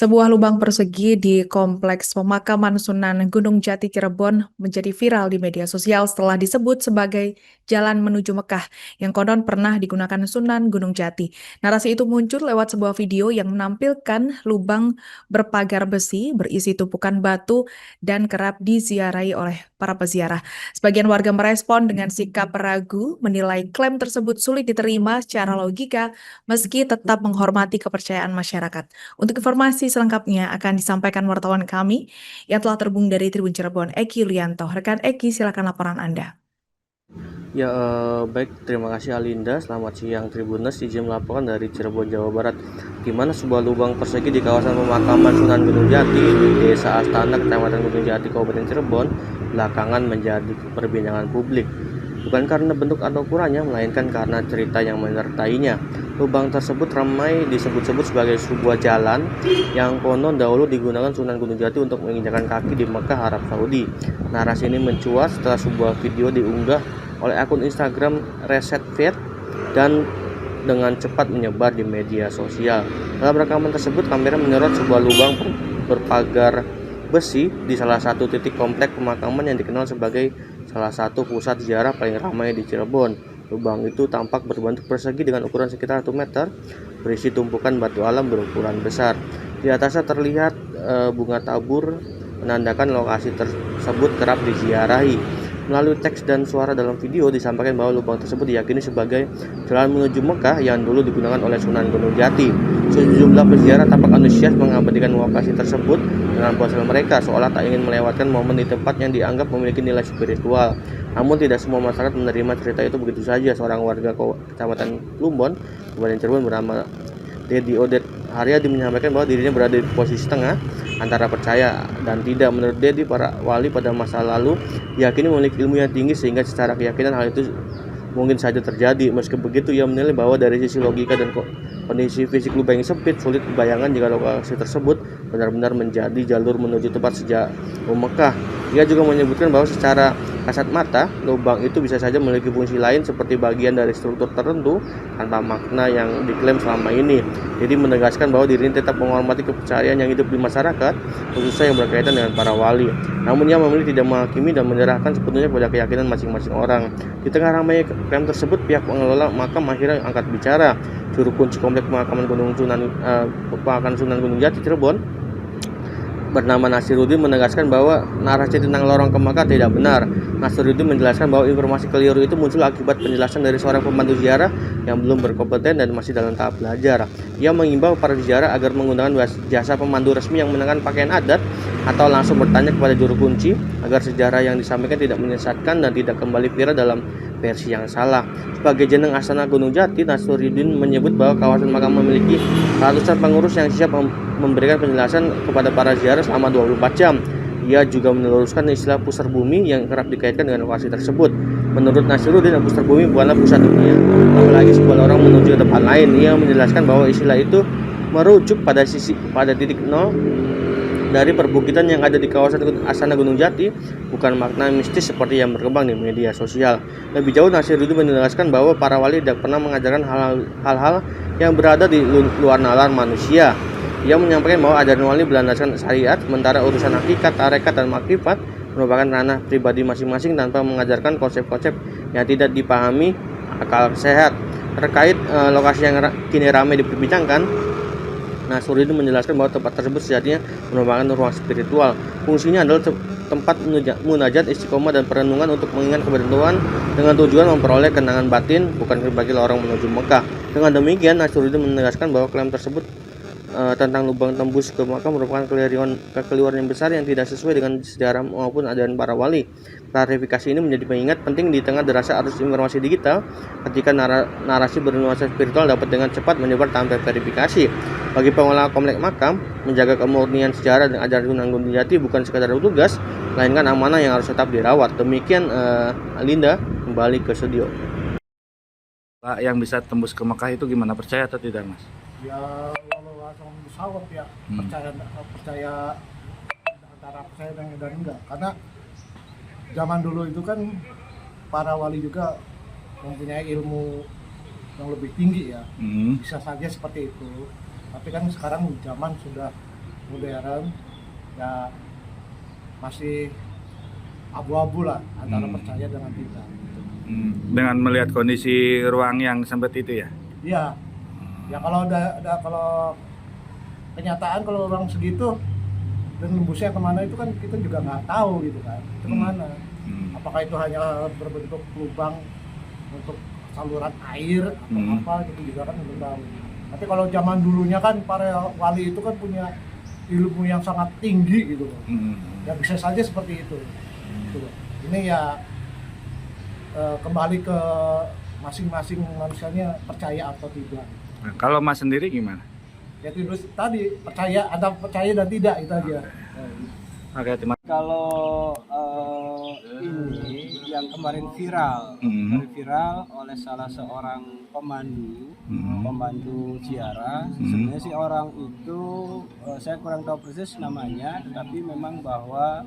Sebuah lubang persegi di Kompleks Pemakaman Sunan Gunung Jati Cirebon menjadi viral di media sosial setelah disebut sebagai jalan menuju Mekah yang konon pernah digunakan Sunan Gunung Jati. Narasi itu muncul lewat sebuah video yang menampilkan lubang berpagar besi berisi tumpukan batu dan kerap diziarahi oleh para peziarah. Sebagian warga merespon dengan sikap ragu, menilai klaim tersebut sulit diterima secara logika meski tetap menghormati kepercayaan masyarakat. Untuk informasi selengkapnya akan disampaikan wartawan kami yang telah terhubung dari Tribun Cirebon, Eki Yulianto. Rekan Eki, silakan laporan Anda. Ya, baik, terima kasih Alinda. Selamat siang Tribuners, izin melaporkan dari Cirebon, Jawa Barat, di mana sebuah lubang persegi di kawasan pemakaman Sunan Gunung Jati di Desa Astana, Kecamatan Gunung Jati, Kabupaten Cirebon, belakangan menjadi perbincangan publik. Bukan karena bentuk atau ukurannya, melainkan karena cerita yang menyertainya. Lubang tersebut ramai disebut-sebut sebagai sebuah jalan yang konon dahulu digunakan Sunan Gunung Jati untuk menginjakan kaki di Mekah, Arab Saudi. Narasi ini mencuat setelah sebuah video diunggah oleh akun Instagram Reset Feed dan dengan cepat menyebar di media sosial. Dalam rekaman tersebut, kamera menyorot sebuah lubang berpagar besi di salah satu titik komplek pemakaman yang dikenal sebagai salah satu pusat ziarah paling ramai di Cirebon. Lubang itu tampak berbentuk persegi dengan ukuran sekitar 1 meter, berisi tumpukan batu alam berukuran besar. Di atasnya terlihat bunga tabur, menandakan lokasi tersebut kerap diziarahi. Melalui teks dan suara dalam video disampaikan bahwa lubang tersebut diyakini sebagai jalan menuju Mekah yang dulu digunakan oleh Sunan Gunung Jati. Sejumlah peziarah tampak antusias mengabadikan lokasi tersebut dengan ponsel mereka, seolah tak ingin melewatkan momen di tempat yang dianggap memiliki nilai spiritual. Namun tidak semua masyarakat menerima cerita itu begitu saja. Seorang warga Kecamatan Plumbon, Kabupaten Cirebon bernama Dedi Odet Haryadi menyampaikan bahwa dirinya berada di posisi tengah antara percaya dan tidak. Menurut Dedi, para wali pada masa lalu diyakini memiliki ilmu yang tinggi sehingga secara keyakinan hal itu mungkin saja terjadi. Meski begitu, ia menilai bahwa dari sisi logika dan kondisi fisik lubang yang sempit, sulit dibayangkan jika lokasi tersebut benar-benar menjadi jalur menuju tempat sejauh Mekah. Ia juga menyebutkan bahwa secara kasat mata, lubang itu bisa saja memiliki fungsi lain seperti bagian dari struktur tertentu tanpa makna yang diklaim selama ini. Jadi menegaskan bahwa dirinya tetap menghormati kepercayaan yang hidup di masyarakat, khususnya yang berkaitan dengan para wali. Namun ia memilih tidak menghakimi dan menyerahkan sepenuhnya pada keyakinan masing-masing orang. Di tengah ramai klaim tersebut, pihak pengelola makam akhirnya angkat bicara. Juru kunci komplek pemakaman Sunan Gunung Jati Cirebon bernama Nasiruddin menegaskan bahwa narasi tentang lorong ke Mekah tidak benar. Nasiruddin menjelaskan bahwa informasi keliru itu muncul akibat penjelasan dari seorang pembantu ziarah yang belum berkompeten dan masih dalam tahap belajar. Ia mengimbau para ziarah agar menggunakan jasa pemandu resmi yang mengenakan pakaian adat atau langsung bertanya kepada juru kunci agar sejarah yang disampaikan tidak menyesatkan dan tidak kembali viral dalam versi yang salah. Sebagai jeneng Astana Gunung Jati, Nasiruddin menyebut bahwa kawasan makam memiliki ratusan pengurus yang siap memberikan penjelasan kepada para ziarah selama 24 jam. Ia juga meluruskan istilah pusar bumi yang kerap dikaitkan dengan lokasi tersebut. Menurut Nasiruddin, pusar bumi bukanlah pusat dunia, apalagi sebuah orang menuju ke tempat lain. Ia menjelaskan bahwa istilah itu merujuk pada titik nol dari perbukitan yang ada di kawasan Astana Gunung Jati, bukan makna mistis seperti yang berkembang di media sosial. Lebih jauh, Nasiruddin menegaskan bahwa para wali tidak pernah mengajarkan hal-hal yang berada di luar nalar manusia. Ia menyampaikan bahwa ajaran wali berlandaskan syariat, sementara urusan hakikat, tarekat, dan makrifat merupakan ranah pribadi masing-masing tanpa mengajarkan konsep-konsep yang tidak dipahami akal sehat. Terkait lokasi yang kini ramai diperbincangkan, Nasiruddin menjelaskan bahwa tempat tersebut sejatinya merupakan ruang spiritual. Fungsinya adalah tempat munajat, istiqomah, dan perenungan untuk mengingat keberuntungan dengan tujuan memperoleh kenangan batin, bukan sebagai lorong menuju Mekah. Dengan demikian, Nasiruddin menegaskan bahwa klaim tersebut tentang lubang tembus ke Mekah merupakan kekeliruan yang besar yang tidak sesuai dengan sejarah maupun ajaran para wali. Klarifikasi ini menjadi pengingat penting di tengah derasnya arus informasi digital, ketika narasi bernuansa spiritual dapat dengan cepat menyebar tanpa verifikasi. Bagi pengelola komplek makam, menjaga kemurnian sejarah dan ajaran Sunan Gunung Jati bukan sekadar tugas, melainkan amanah yang harus tetap dirawat. Demikian Linda, kembali ke studio. Pak, yang bisa tembus ke Mekah itu gimana, percaya atau tidak, Mas? Ya kalau langsung pesawat ya percaya antara percaya dan enggak, karena zaman dulu itu kan para wali juga mempunyai ilmu yang lebih tinggi ya, bisa saja seperti itu. Tapi kan sekarang zaman sudah modern, ya masih abu-abu lah antara percaya dengan tidak. Dengan melihat kondisi ruang yang sempit itu ya? Iya, ya kalau kalau kenyataan kalau orang segitu dan nembusnya kemana itu kan kita juga nggak tahu gitu kan, itu kemana. Apakah itu hanya berbentuk lubang untuk saluran air atau apa gitu juga kan belum tahu. Tapi kalau zaman dulunya kan para wali itu kan punya ilmu yang sangat tinggi gitu loh. Ya bisa saja seperti itu. Gitu loh. Ini ya kembali ke masing-masing manusianya percaya atau tidak. Nah, kalau Mas sendiri gimana? Ya itu tadi percaya, ada percaya dan tidak itu aja. Oke, terima kasih. Kalau ini yang kemarin viral oleh salah seorang pemandu ziarah. Sebenarnya sih orang itu saya kurang tahu persis namanya, tetapi memang bahwa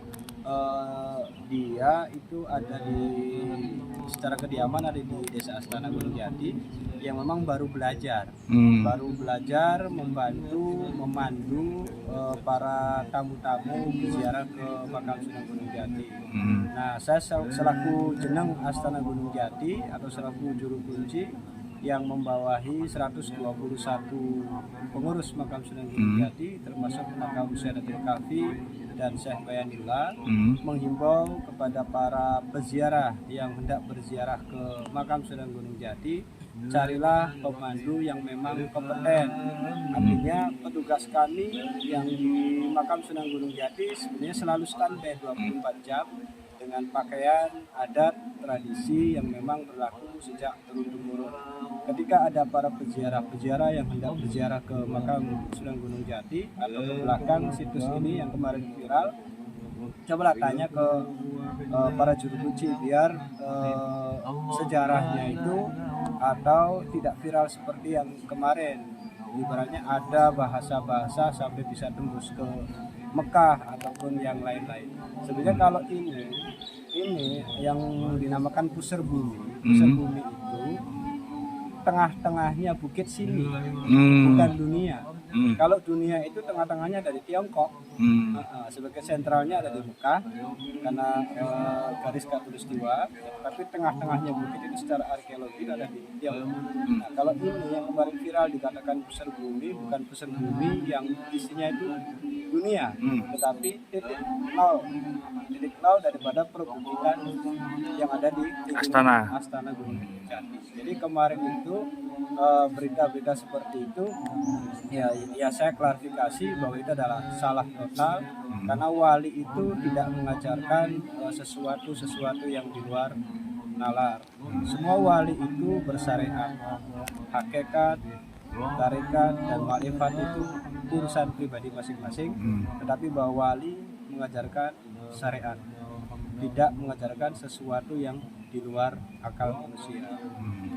dia itu ada secara kediaman ada di Desa Astana Gunung Jati yang memang baru belajar memandu para tamu-tamu ziarah ke makam Sunan Gunung Jati. Nah, saya selaku jeneng Astana Gunung Jati atau selaku juru kunci yang membawahi 121 pengurus makam Sunan Gunung Jati, termasuk makam Syahdatul Kahfi dan Syekh Bayanillah, menghimbau kepada para peziarah yang hendak berziarah ke makam Sunan Gunung Jati, carilah pemandu yang memang kompeten. Artinya petugas kami yang di makam Sunan Gunung Jati sebenarnya selalu standby 24 jam dengan pakaian adat tradisi yang memang berlaku sejak turun-temurun. Ketika ada para peziarah yang hendak berziarah ke makam Sunan Gunung Jati atau ke belakang situs ini yang kemarin viral, cobalah tanya ke para juru kunci biar sejarahnya itu atau tidak viral seperti yang kemarin. Ibaratnya ada bahasa-bahasa sampai bisa tembus ke Mekah ataupun yang lain-lain. Sebenarnya kalau ini yang dinamakan pusar bumi itu tengah-tengahnya Bukit Sini, bukan dunia. Kalau dunia itu tengah-tengahnya dari Tiongkok, sebagai sentralnya ada di Mekah karena garis khatulistiwa, tapi tengah-tengahnya bukit itu secara arkeologi ada di Tiongkok. Nah, kalau ini yang kemarin viral dikatakan pusar bumi, bukan pusar bumi yang isinya itu dunia, tetapi titik nol daripada perbukitan yang ada di Astana Gunung Jati. Jadi kemarin itu berita-berita seperti itu ya saya klarifikasi bahwa itu adalah salah total, karena wali itu tidak mengajarkan sesuatu yang di luar nalar. Semua wali itu bersyariat, hakikat, tarekat dan makrifat itu urusan pribadi masing-masing, tetapi bahwa wali mengajarkan syariat, tidak mengajarkan sesuatu yang di luar akal manusia.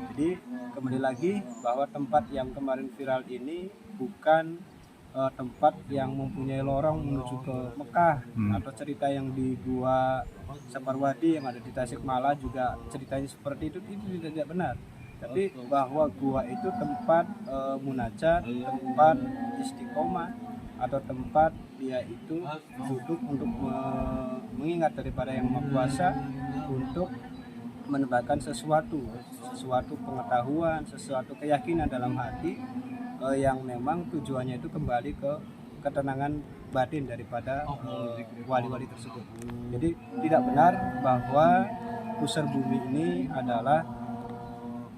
Jadi kembali lagi bahwa tempat yang kemarin viral ini bukan tempat yang mempunyai lorong menuju ke Mekah, atau cerita yang di Gua Saparwadi yang ada di Tasikmalaya juga ceritanya seperti itu tidak benar. Tapi bahwa gua itu tempat munajat, tempat istiqomah, atau tempat dia itu duduk untuk mengingat daripada Yang Maha Kuasa, untuk menebakkan sesuatu pengetahuan, sesuatu keyakinan dalam hati yang memang tujuannya itu kembali ke ketenangan batin daripada wali-wali tersebut. Jadi tidak benar bahwa pusar bumi ini adalah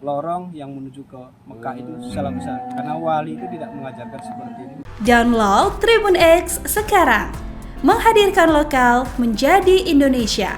lorong yang menuju ke Mekah itu salah besar, karena wali itu tidak mengajarkan seperti itu. Download Tribun X sekarang, menghadirkan lokal menjadi Indonesia.